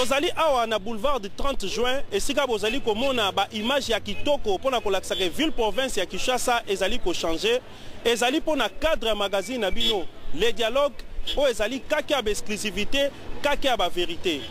Tozali awa na boulevard du 30 juin et sika bozali komona ba image ya kitoko pona kolakisa ke ville province ya Kinshasa ezali ko changer ezali pona cadre magazine na bino les dialogues o ezali kaki ya exclusivité kaki ya ba vérité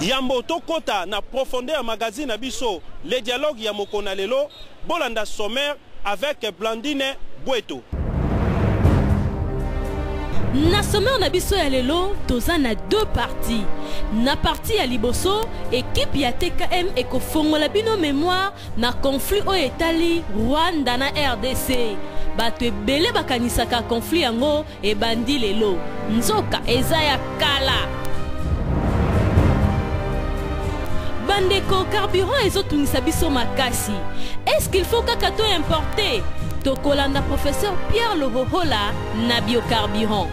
yambo tokota na profondeur ya magazine na biso les dialogues ya mokona lelo bolanda sommaire avec Blandine Boueto. Na sommaire na biso ya lelo toza na deux parties. Na partie ya liboso équipe ya TKM ekofongola bino mémoire na conflit o etali Rwanda na RDC. Bato ebele bakanisaka conflit yango ebandi lelo. Nzoka eza ya kala. Bandeko carburant ezotungisa biso makasi. Est-ce qu'il faut kaka to importer? Tokolanda professeur Pierre Lohohola na biocarburant.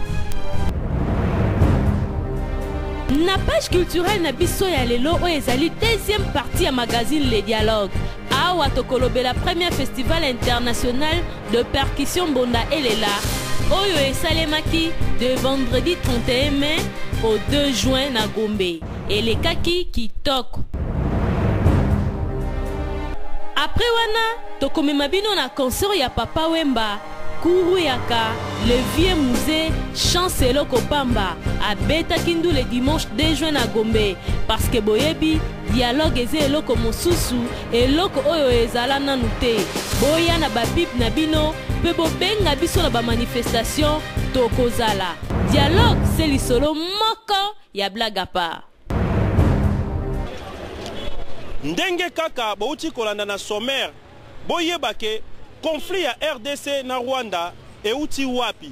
Na page culturelle na biso ya lelo o ezali deuxième partie ya magazine Les Dialogues. Awa tokolobe la première festival international de percussion Bonda Elela. Oyo esalemaki de vendredi 31 mai au 2 juin na Gombe. Et les kaki kitoko. Après wana, tokomema bino na concert ya Papa Wemba, Kuruyaka, le vieux musée, Chancelo Kopamba, à Beta Kindu le dimanche 2 juin à Gombe, parce que Boyebi, dialogue eze eloko mosusu, eloko oyo ezala nanute, boya na babip na bino, pe bobenga biso na ba manifestation, tokozala. Dialogue, c'est lisolo moko, ya blague à part. Ndenge kaka bauti kolanda na sommaire boyeba ke conflit ya RDC na Rwanda euti wapi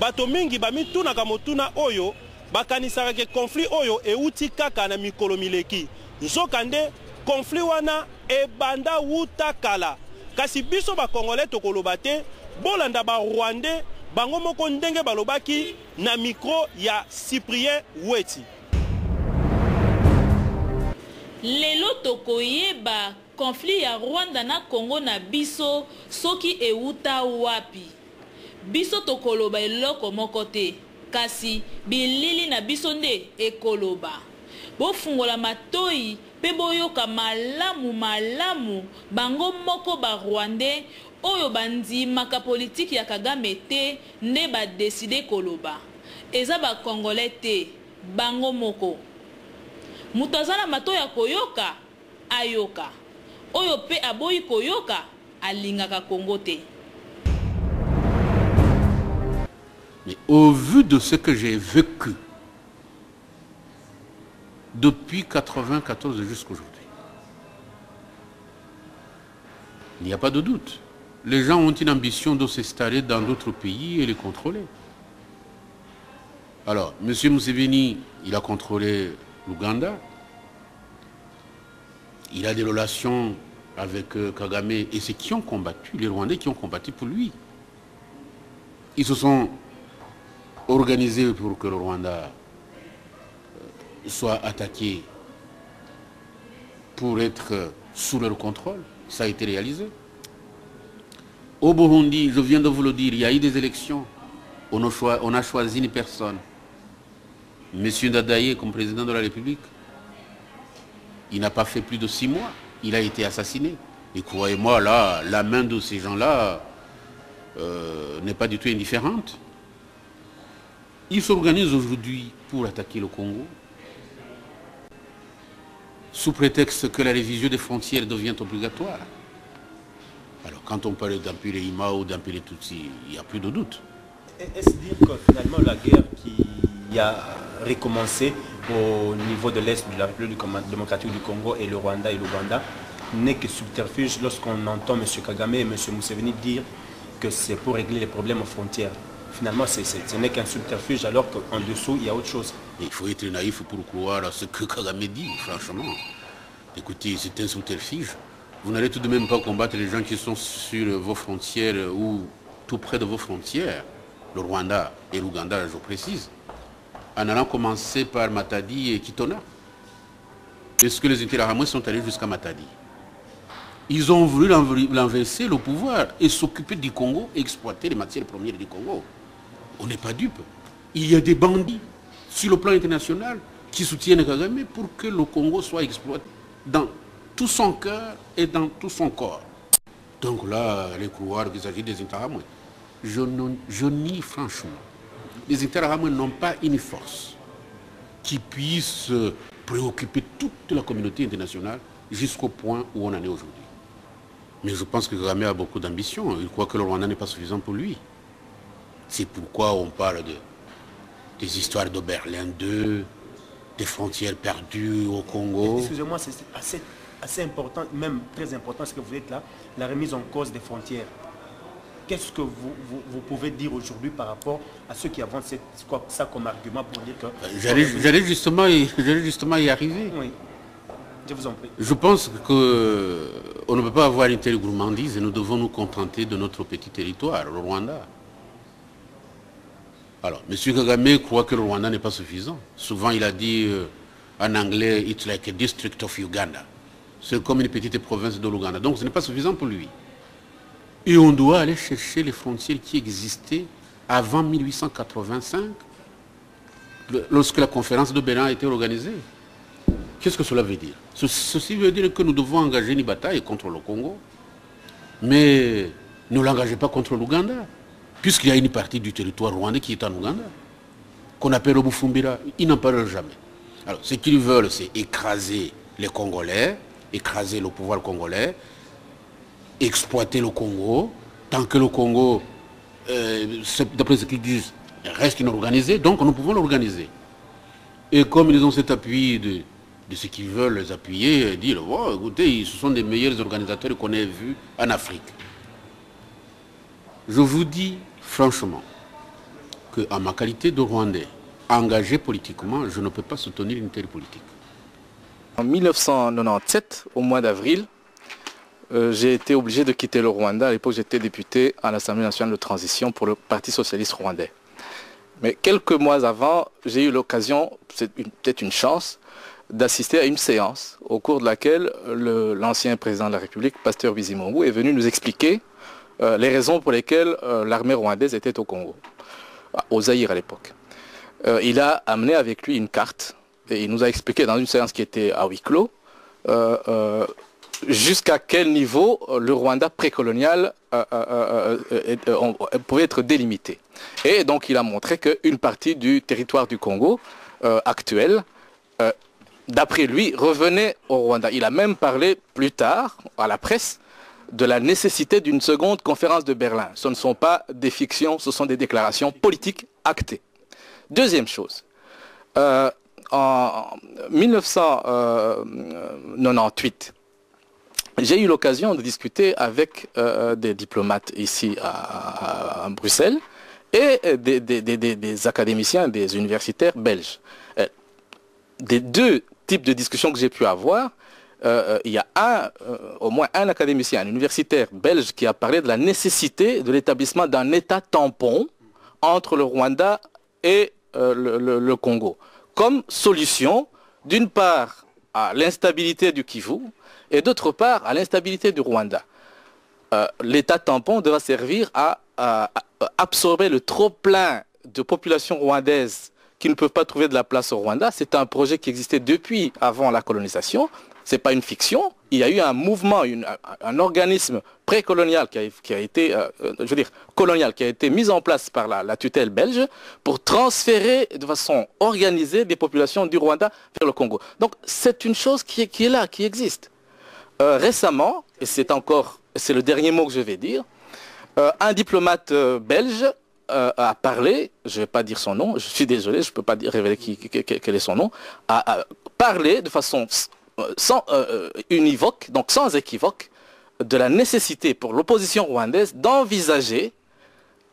bato mingi bamitunaka motuna oyo bakanisaka ke conflit oyo euti kaka na mikolo mileki nzoka nde conflit wana ebanda wuta kala kasi biso bakongole tokoloba te bolanda ba Rwandais bango moko ndenge balobaki na micro ya Cyprien Weti. Lelo tokoyeba conflit ya Rwanda na Congo na biso soki euta wapi. Biso tokoloba eloko moko te kasi bilili na biso nde ekoloba. Bofungola matoi pe boyoka malamu bango moko ba Rwandais oyo bandimaka politique ya Kagame te nde ba décider koloba. Eza ba Congolais te bango moko. Mutazana mato ya koyoka ayoka oyo pe aboyi koyoka alingaka Congo te. Mais au vu de ce que j'ai vécu depuis 1994 jusqu'à aujourd'hui, il n'y a pas de doute. Les gens ont une ambition de s'installer dans d'autres pays et les contrôler. Alors, M. Museveni, il a contrôlé l'Ouganda. Il a des relations avec Kagame et ceux qui ont combattu, les Rwandais qui ont combattu pour lui. Ils se sont organisés pour que le Rwanda soit attaqué pour être sous leur contrôle. Ça a été réalisé. Au Burundi, je viens de vous le dire, il y a eu des élections. On a choisi une personne. M. Ndadaye comme président de la République. Il n'a pas fait plus de 6 mois. Il a été assassiné. Et croyez-moi, là, la main de ces gens-là n'est pas du tout indifférente. Ils s'organisent aujourd'hui pour attaquer le Congo, sous prétexte que la révision des frontières devient obligatoire. Alors, quand on parle d'empiler Ima ou d'empiler Tutsi, il n'y a plus de doute. Est-ce dire que finalement la guerre qui a recommencé au niveau de l'Est de la République démocratique du Congo et le Rwanda et l'Ouganda n'est que subterfuge lorsqu'on entend M. Kagame et M. Museveni dire que c'est pour régler les problèmes aux frontières? Finalement, ce n'est qu'un subterfuge alors qu'en dessous, il y a autre chose. Il faut être naïf pour croire à ce que Kagame dit, franchement. Écoutez, c'est un subterfuge. Vous n'allez tout de même pas combattre les gens qui sont sur vos frontières ou tout près de vos frontières, le Rwanda et l'Ouganda, je précise, en allant commencer par Matadi et Kitona. Est-ce que les Interahamwe sont allés jusqu'à Matadi? Ils ont voulu l'enverser le pouvoir et s'occuper du Congo, exploiter les matières premières du Congo. On n'est pas dupe. Il y a des bandits sur le plan international qui soutiennent Kagame pour que le Congo soit exploité dans tout son cœur et dans tout son corps. Donc là, les couloirs qu'il s'agit des Interahamwe, je nie franchement. Les Interahamwe n'ont pas une force qui puisse préoccuper toute la communauté internationale jusqu'au point où on en est aujourd'hui. Mais je pense que Kagame a beaucoup d'ambition. Il croit que le Rwanda n'est pas suffisant pour lui. C'est pourquoi on parle des histoires de Berlin II, des frontières perdues au Congo. Excusez-moi, c'est assez important, même très important ce que vous êtes là, la remise en cause des frontières. Qu'est-ce que vous pouvez dire aujourd'hui par rapport à ceux qui avancent ça comme argument pour dire que... J'allais justement y arriver. Oui, je vous en prie. Je pense qu'on ne peut pas avoir une telle gourmandise et nous devons nous contenter de notre petit territoire, le Rwanda. Alors, M. Kagame croit que le Rwanda n'est pas suffisant. Souvent, il a dit en anglais, it's like a district of Uganda. C'est comme une petite province de l'Ouganda. Donc, ce n'est pas suffisant pour lui. Et on doit aller chercher les frontières qui existaient avant 1885, lorsque la conférence de Berlin a été organisée. Qu'est-ce que cela veut dire? Ceci veut dire que nous devons engager une bataille contre le Congo, mais ne l'engagez pas contre l'Ouganda, puisqu'il y a une partie du territoire rwandais qui est en Ouganda, qu'on appelle Obufumbira. Ils n'en parlent jamais. Alors, ce qu'ils veulent, c'est écraser les Congolais, écraser le pouvoir congolais, exploiter le Congo, tant que le Congo, d'après ce qu'ils disent, reste inorganisé, donc nous pouvons l'organiser. Et comme ils ont cet appui de ce qu'ils veulent les appuyer, dire, oh, écoutez, ce sont des meilleurs organisateurs qu'on ait vus en Afrique. Je vous dis franchement qu'à ma qualité de Rwandais, engagé politiquement, je ne peux pas soutenir une telle politique. En 1997, au mois d'avril, j'ai été obligé de quitter le Rwanda. À l'époque, j'étais député à l'Assemblée nationale de transition pour le Parti socialiste rwandais. Mais quelques mois avant, j'ai eu l'occasion, c'est peut-être une chance, d'assister à une séance au cours de laquelle l'ancien président de la République, Pasteur Bizimungu, est venu nous expliquer les raisons pour lesquelles l'armée rwandaise était au Congo, au Zaïre à l'époque. Il a amené avec lui une carte et il nous a expliqué dans une séance qui était à huis clos jusqu'à quel niveau le Rwanda précolonial pouvait être délimité. Et donc il a montré qu'une partie du territoire du Congo actuel, d'après lui, revenait au Rwanda. Il a même parlé plus tard à la presse de la nécessité d'une seconde conférence de Berlin. Ce ne sont pas des fictions, ce sont des déclarations politiques actées. Deuxième chose, en 1998, j'ai eu l'occasion de discuter avec des diplomates ici à Bruxelles et des académiciens, des universitaires belges. Des deux types de discussions que j'ai pu avoir, il y a au moins un académicien, un universitaire belge qui a parlé de la nécessité de l'établissement d'un État tampon entre le Rwanda et le Congo, comme solution, d'une part, à l'instabilité du Kivu, et d'autre part, à l'instabilité du Rwanda. L'État tampon devra servir à absorber le trop-plein de populations rwandaises qui ne peuvent pas trouver de la place au Rwanda. C'est un projet qui existait depuis avant la colonisation. Ce n'est pas une fiction. Il y a eu un mouvement, un organisme précolonial qui a été, colonial, qui a été mis en place par la tutelle belge pour transférer de façon organisée des populations du Rwanda vers le Congo. Donc c'est une chose qui est là, qui existe. Récemment, et c'est le dernier mot que je vais dire, un diplomate belge a parlé, je ne vais pas dire son nom, je suis désolé, je ne peux pas révéler quel est son nom, a parlé de façon univoque, donc sans équivoque, de la nécessité pour l'opposition rwandaise d'envisager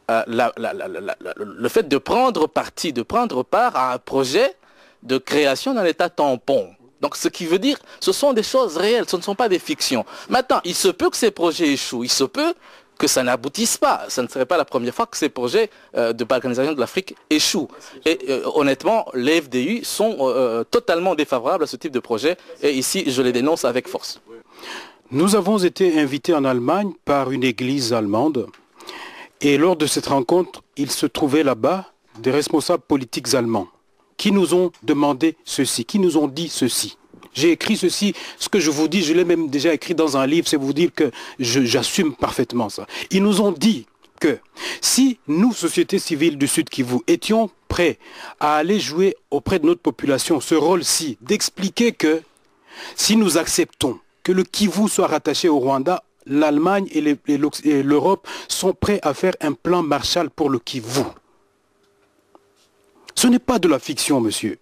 le fait de prendre part à un projet de création d'un État tampon. Donc ce qui veut dire, ce sont des choses réelles, ce ne sont pas des fictions. Maintenant, il se peut que ces projets échouent, il se peut que ça n'aboutisse pas. Ce ne serait pas la première fois que ces projets de balkanisation de l'Afrique échouent. Et honnêtement, les FDU sont totalement défavorables à ce type de projet. Et ici, je les dénonce avec force. Nous avons été invités en Allemagne par une église allemande. Et lors de cette rencontre, il se trouvait là-bas des responsables politiques allemands. qui nous ont demandé ceci, qui nous ont dit ceci. J'ai écrit ceci, ce que je vous dis, je l'ai même déjà écrit dans un livre, c'est vous dire que j'assume parfaitement ça. Ils nous ont dit que si nous, société civile du Sud Kivu, étions prêts à aller jouer auprès de notre population ce rôle-ci, d'expliquer que si nous acceptons que le Kivu soit rattaché au Rwanda, l'Allemagne et l'Europe sont prêts à faire un plan Marshall pour le Kivu. Ce n'est pas de la fiction, monsieur.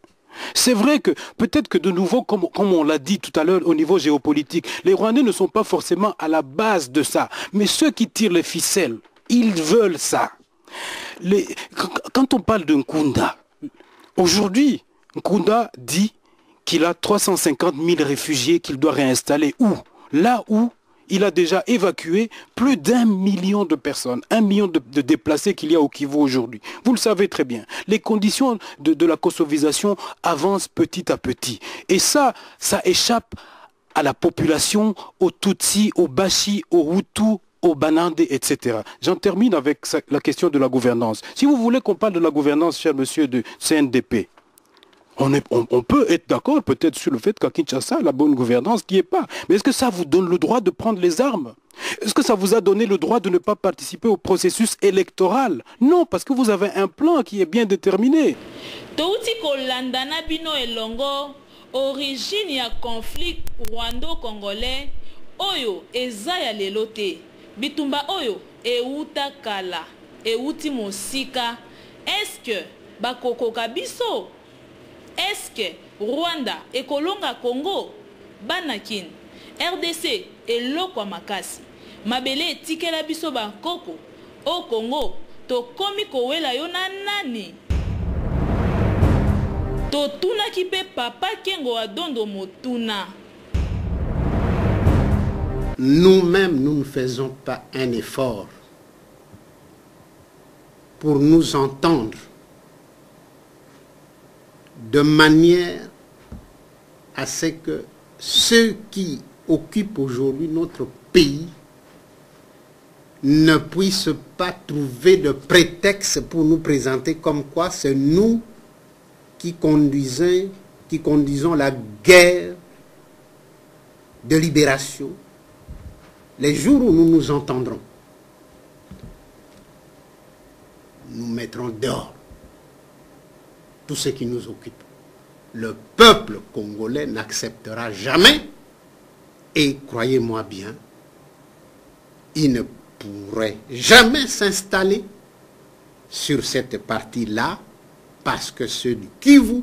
C'est vrai que peut-être que de nouveau, comme on l'a dit tout à l'heure au niveau géopolitique, les Rwandais ne sont pas forcément à la base de ça. Mais ceux qui tirent les ficelles, ils veulent ça. Quand on parle de Nkunda, aujourd'hui, Nkunda dit qu'il a 350 000 réfugiés qu'il doit réinstaller. Où? Là où il a déjà évacué plus d'1 million de personnes, 1 million de déplacés qu'il y a au Kivu aujourd'hui. Vous le savez très bien. Les conditions de la kosovisation avancent petit à petit. Et ça échappe à la population, aux Tutsis, aux Bashi, aux Hutus, aux Banande, etc. J'en termine avec la question de la gouvernance. Si vous voulez qu'on parle de la gouvernance, cher monsieur de CNDP, on peut être d'accord peut-être sur le fait qu'à Kinshasa, la bonne gouvernance n'y est pas. Mais est-ce que ça vous donne le droit de prendre les armes? Est-ce que ça vous a donné le droit de ne pas participer au processus électoral? Non, parce que vous avez un plan qui est bien déterminé. Origine ya conflit rwando-congolais, oyo eza ya lelote. Bitumba oyo euta kala, euti mosika. Est-ce que bakokoka biso? Est-ce que Rwanda et Kolonga Congo banakin RDC et loko makasi mabele tikela biso bakoko au Congo to komi kowela yo na nani to tuna kipe papa kengo adondo motuna. Nous-mêmes, nous ne faisons pas un effort pour nous entendre de manière à ce que ceux qui occupent aujourd'hui notre pays ne puissent pas trouver de prétexte pour nous présenter comme quoi c'est nous qui conduisons la guerre de libération. Les jours où nous nous entendrons, nous mettrons dehors tout ce qui nous occupe. Le peuple congolais n'acceptera jamais, et croyez-moi bien, il ne pourrait jamais s'installer sur cette partie-là parce que ceux du Kivu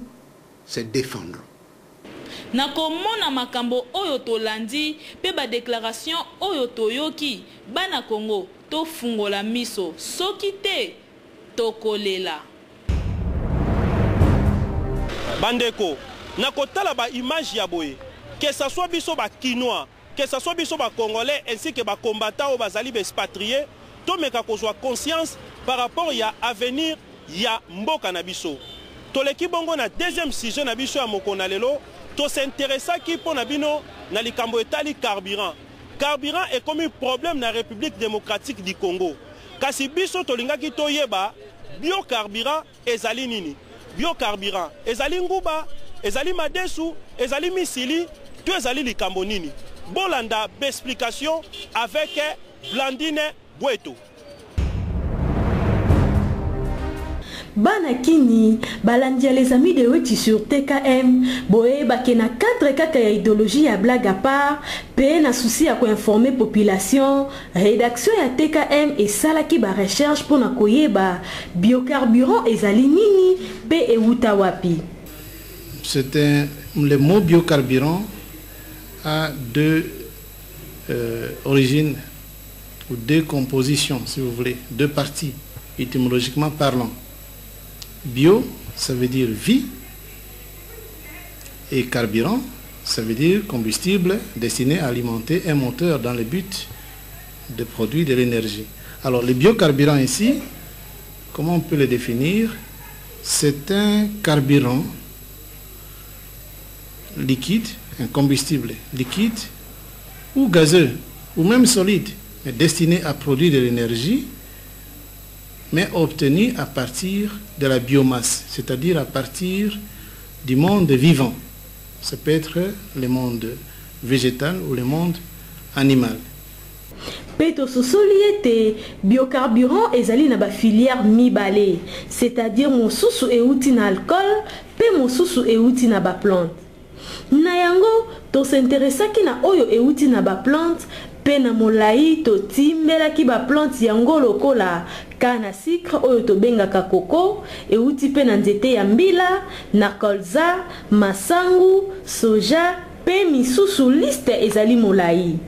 se défendront. Nakomona makambo oyo tolandi pe ba déclaration oyo toyoki bana Congo to fungola miso soki te tokolela. Bandeko, nakotala ba image ya boye, que ça soit biso ba Kinois, que ça soit biso ba Congolais ainsi que ba combattants ou bazali expatriés, to meka kozwa conscience par rapport ya avenir ya mboka na biso. Toleki bongo na deuxième sujet na biso ya mokona lelo, to s'intéressa ki pona bino na likambo etali carburant. Carburant est comme un problème na République démocratique du Congo. Kasi biso tolingaki toyeba biocarburant ezali nini? Biocarburant ezali nguba, ezali madesu, ezali misili, to ezali likambo nini? Bolanda explication avec Blandine Bweto. Banakini, balandia les amis de Weti sur TKM, boé bakena 4 kaka ya idéologie ya blague à part, pe na souci à informer population, rédaction ya TKM et salaki ba recherche pour na koyeba biocarburant ezali nini pe euta wapi. Le mot biocarburant a deux origines ou deux compositions, si vous voulez, deux parties étymologiquement parlant. Bio, ça veut dire vie, et carburant, ça veut dire combustible destiné à alimenter un moteur dans le but de produire de l'énergie. Alors, le biocarburant ici, comment on peut le définir? C'est un carburant liquide, un combustible liquide ou gazeux, ou même solide, mais destiné à produire de l'énergie mais obtenus à partir de la biomasse, c'est-à-dire à partir du monde vivant. Ça peut être le monde végétal ou le monde animal. Peto sosoliete biocarburant ezali na ba filière mibale, c'est-à-dire mosusu euti na alcool pe mosusu euti na ba plante. Na yango to s'intéresaki na oyo euti na ba plante pe na molai to timbelaki ba plante yango lokola kana sucre oyo to bengaka coco euti pe na nzete ya mbila na colza, masangu, soja pe misusu liste ezali molai.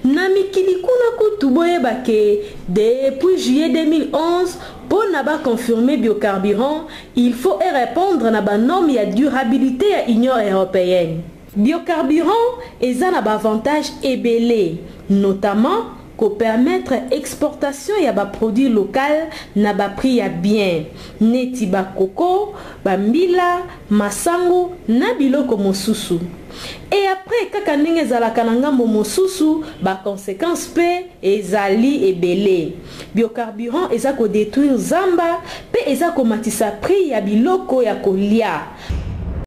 Na mikili kuna kutu boyeba ke depuis juillet 2011 pour naba confirmer biocarburant, il faut répondre na ba norme ya durabilité ya Union européenne. Biocarburant eza na ba avantage ebele, notamment ko permettre exportation ya ba produit local na ba prix ya bien, neti ba coco, ba mbila, masango na biloko mosusu. Et après kaka ndenge ezalaka na ngambo mosusu ba conséquences pe ezali ebele. Biocarburant eza ko détruire zamba pe eza ko matisa prix ya biloko ya kolia.